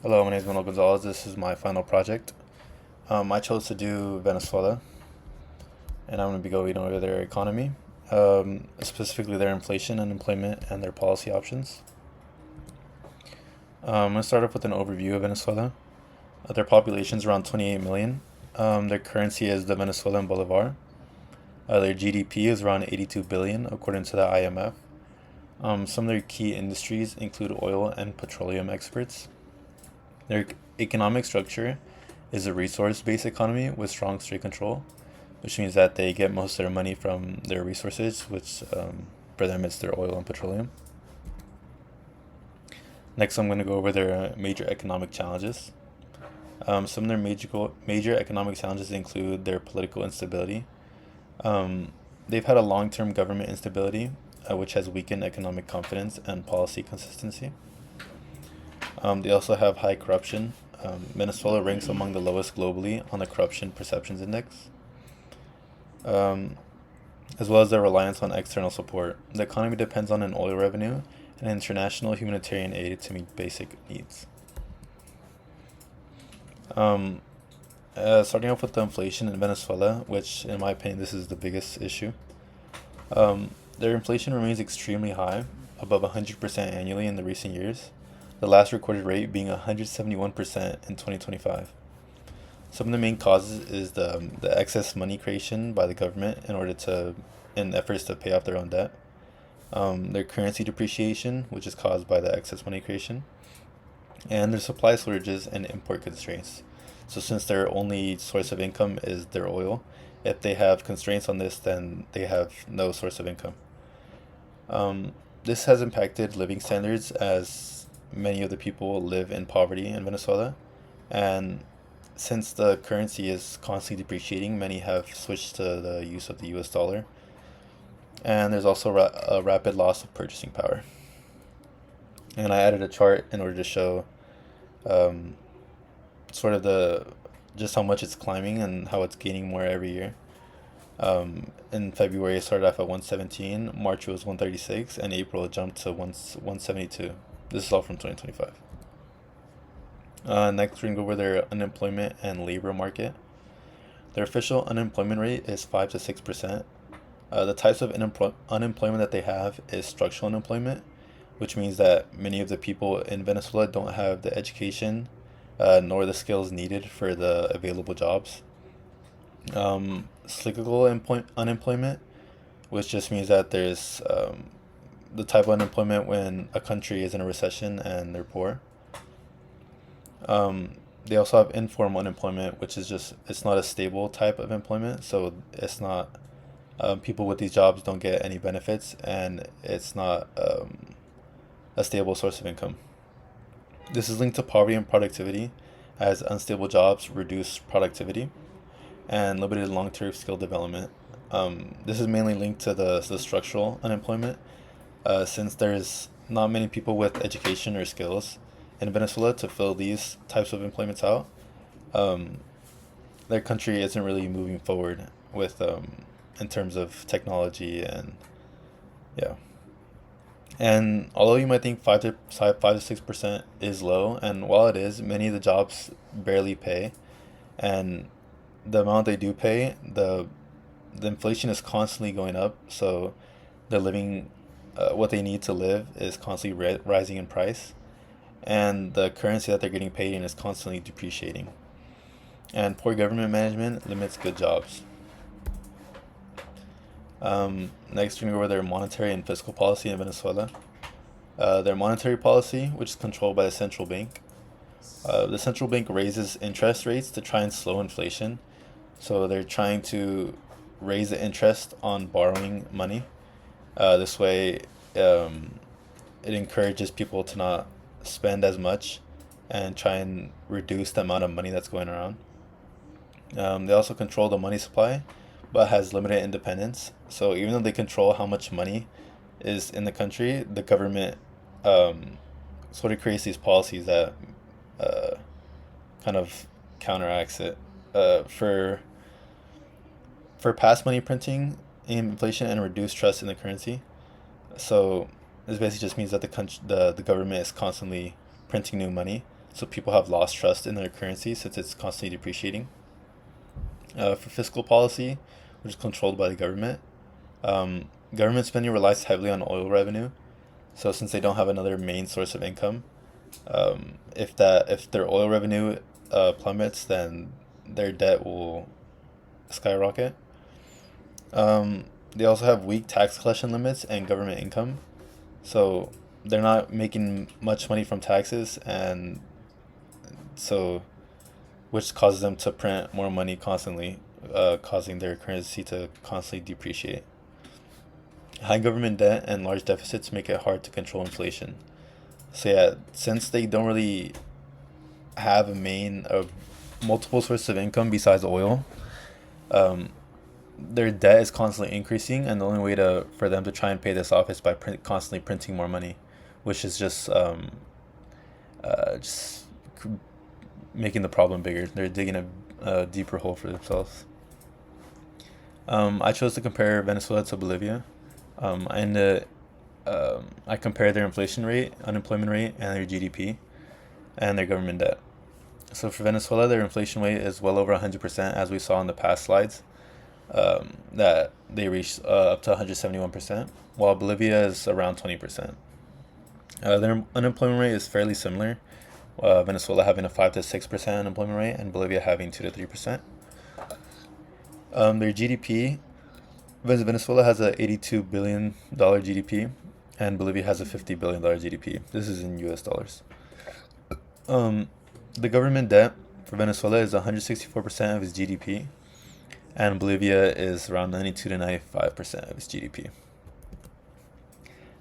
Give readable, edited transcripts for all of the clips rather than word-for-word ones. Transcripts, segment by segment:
Hello, my name is Manuel Gonzalez. This is my final project. I chose to do Venezuela, and I'm going to be going over their economy, specifically their inflation, unemployment, and their policy options. I'm going to start off with an overview of Venezuela. Their population is around 28 million. Their currency is the Venezuelan bolivar. Their GDP is around 82 billion, according to the IMF. Some of their key industries include oil and petroleum exports. Their economic structure is a resource-based economy with strong state control, which means that they get most of their money from their resources, which for them it's their oil and petroleum. Next, I'm going to go over their major economic challenges. Some of their major economic challenges include their political instability. They've had a long-term government instability, which has weakened economic confidence and policy consistency. They also have high corruption. Venezuela ranks among the lowest globally on the Corruption Perceptions Index, um, as well as their reliance on external support. The economy depends on an oil revenue and international humanitarian aid to meet basic needs. Um, Starting off with the inflation in Venezuela, which, in my opinion, this is the biggest issue. Their inflation remains extremely high, above 100% annually in the recent years, the last recorded rate being 171% in 2025. Some of the main causes is the excess money creation by the government in efforts to pay off their own debt. Their currency depreciation, which is caused by the excess money creation, and their supply shortages and import constraints. So since their only source of income is their oil, if they have constraints on this, then they have no source of income. This has impacted living standards as many of the people live in poverty in Venezuela, and since the currency is constantly depreciating, many have switched to the use of the US dollar, and there's also a rapid loss of purchasing power. And I added a chart in order to show um, sort of the just how much it's climbing and how it's gaining more every year. In February, it started off at 117, March it was 136, and April it jumped to 172. This is all from 2025. Next, we're going to go over their unemployment and labor market. Their official unemployment rate is 5 to 6%. The types of unemployment that they have is structural unemployment, which means that many of the people in Venezuela don't have the education nor the skills needed for the available jobs. Cyclical unemployment, which just means that there's the type of unemployment when a country is in a recession and they're poor. They also have informal unemployment, which is just it's not a stable type of employment, so it's not people with these jobs don't get any benefits, and it's not a stable source of income. This is linked to poverty and productivity, as unstable jobs reduce productivity and limited long-term skill development. This is mainly linked to the structural unemployment, since there's not many people with education or skills in Venezuela to fill these types of employments out. Um, their country isn't really moving forward with in terms of technology and yeah. And although you might think 5 to 6% is low, and while it is, many of the jobs barely pay, and the amount they do pay, the inflation is constantly going up, so the living, what they need to live is constantly rising in price, and the currency that they're getting paid in is constantly depreciating. And poor government management limits good jobs. Next, we're going to go over their monetary and fiscal policy in Venezuela. Their monetary policy, which is controlled by the central bank. The central bank raises interest rates to try and slow inflation. So they're trying to raise the interest on borrowing money. This way, it encourages people to not spend as much and try and reduce the amount of money that's going around. They also control the money supply, but has limited independence. So even though they control how much money is in the country, the government um, sort of creates these policies that uh, kind of counteracts it. For past money printing, inflation, and reduced trust in the currency. So this basically just means that the government is constantly printing new money, So people have lost trust in their currency since it's constantly depreciating. For fiscal policy, which is controlled by the government, government spending relies heavily on oil revenue. So since they don't have another main source of income, if their oil revenue plummets, then their debt will skyrocket. They also have weak tax collection limits and government income, so they're not making much money from taxes, and so which causes them to print more money constantly, causing their currency to constantly depreciate. High government debt and large deficits make it hard to control inflation. So yeah, since they don't really have a main multiple sources of income besides oil, um, their debt is constantly increasing, and the only way to for them to try and pay this off is by constantly printing more money, which is just making the problem bigger. They're digging a deeper hole for themselves. I chose to compare Venezuela to Bolivia. I compare their inflation rate, unemployment rate, and their GDP and their government debt. So for Venezuela, their inflation rate is well over 100%, as we saw in the past slides, that they reached up to 171%, while Bolivia is around 20%. Their unemployment rate is fairly similar, Venezuela having a 5 to 6% unemployment rate, and Bolivia having 2 to 3%. Their GDP, Venezuela has a $82 billion GDP, and Bolivia has a $50 billion GDP. This is in US dollars. Um, the government debt for Venezuela is 164% of its GDP, and Bolivia is around 92 to 95% of its GDP.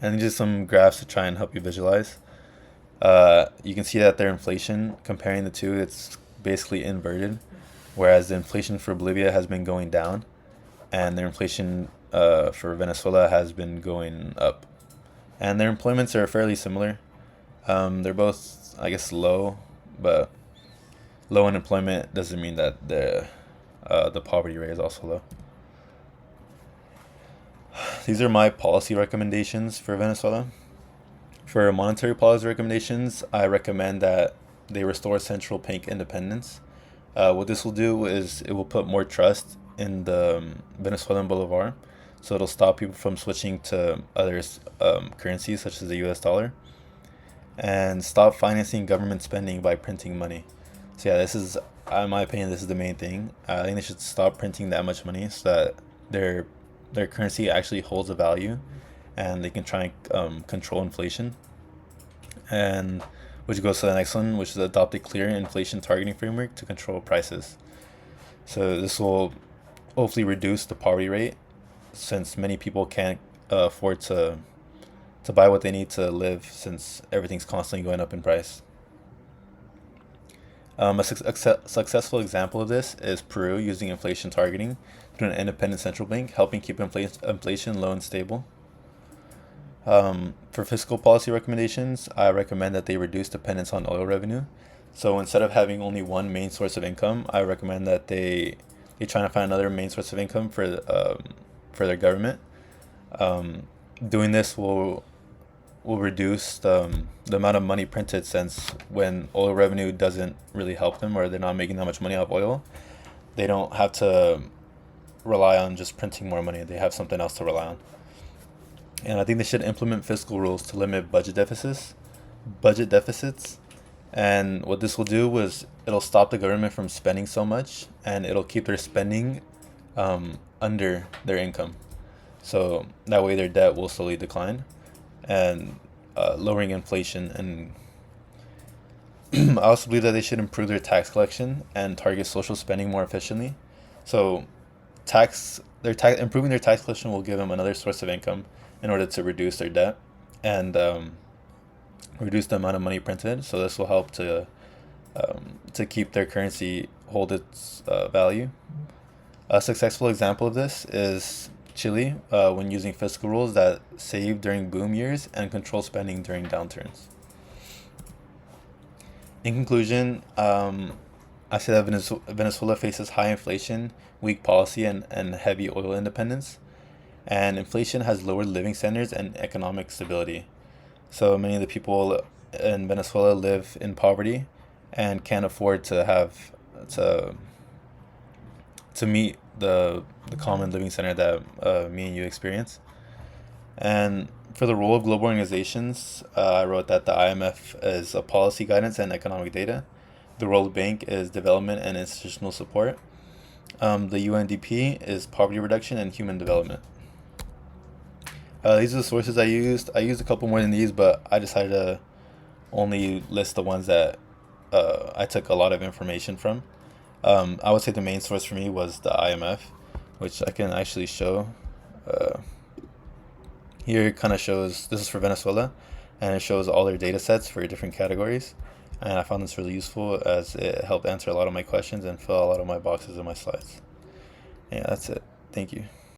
And just some graphs to try and help you visualize. You can see that their inflation, comparing the two, it's basically inverted, whereas the inflation for Bolivia has been going down, and their inflation for Venezuela has been going up. And their employments are fairly similar. They're both, I guess, low, but low unemployment doesn't mean that the poverty rate is also low. These are my policy recommendations for Venezuela. For monetary policy recommendations, I recommend that they restore central bank independence. What this will do is it will put more trust in the Venezuelan bolivar, so it'll stop people from switching to other currencies such as the US dollar, and stop financing government spending by printing money. So yeah, this is, in my opinion, this is the main thing. I think they should stop printing that much money so that their currency actually holds a value, and they can try and control inflation. And which goes to the next one, which is adopt a clear inflation targeting framework to control prices. So this will hopefully reduce the poverty rate, since many people can't afford to buy what they need to live, since everything's constantly going up in price. A successful example of this is Peru using inflation targeting through an independent central bank, helping keep inflation low and stable. For fiscal policy recommendations, I recommend that they reduce dependence on oil revenue. So instead of having only one main source of income, I recommend that they try to find another main source of income for their government. Doing this will reduce the amount of money printed, since when oil revenue doesn't really help them, or they're not making that much money off oil, they don't have to rely on just printing more money. They have something else to rely on. And I think they should implement fiscal rules to limit budget deficits. And what this will do is it'll stop the government from spending so much, and it'll keep their spending under their income. So that way their debt will slowly decline, and lowering inflation. And I also believe that they should improve their tax collection and target social spending more efficiently. So improving their tax collection will give them another source of income in order to reduce their debt, and reduce the amount of money printed. So this will help to keep their currency hold its value. A successful example of this is Chile, when using fiscal rules that save during boom years and control spending during downturns. In conclusion, I say that Venezuela faces high inflation, weak policy, and heavy oil independence. And inflation has lowered living standards and economic stability. So many of the people in Venezuela live in poverty and can't afford to have to meet the common living standard that me and you experience. And for the role of global organizations, I wrote that the IMF is a policy guidance and economic data. The World Bank is development and institutional support. The UNDP is poverty reduction and human development. These are the sources I used. I used a couple more than these, but I decided to only list the ones that I took a lot of information from. I would say the main source for me was the IMF, which I can actually show. Uh, Here it kind of shows, this is for Venezuela, and it shows all their data sets for different categories. And I found this really useful as it helped answer a lot of my questions and fill a lot of my boxes in my slides. Yeah, that's it. Thank you.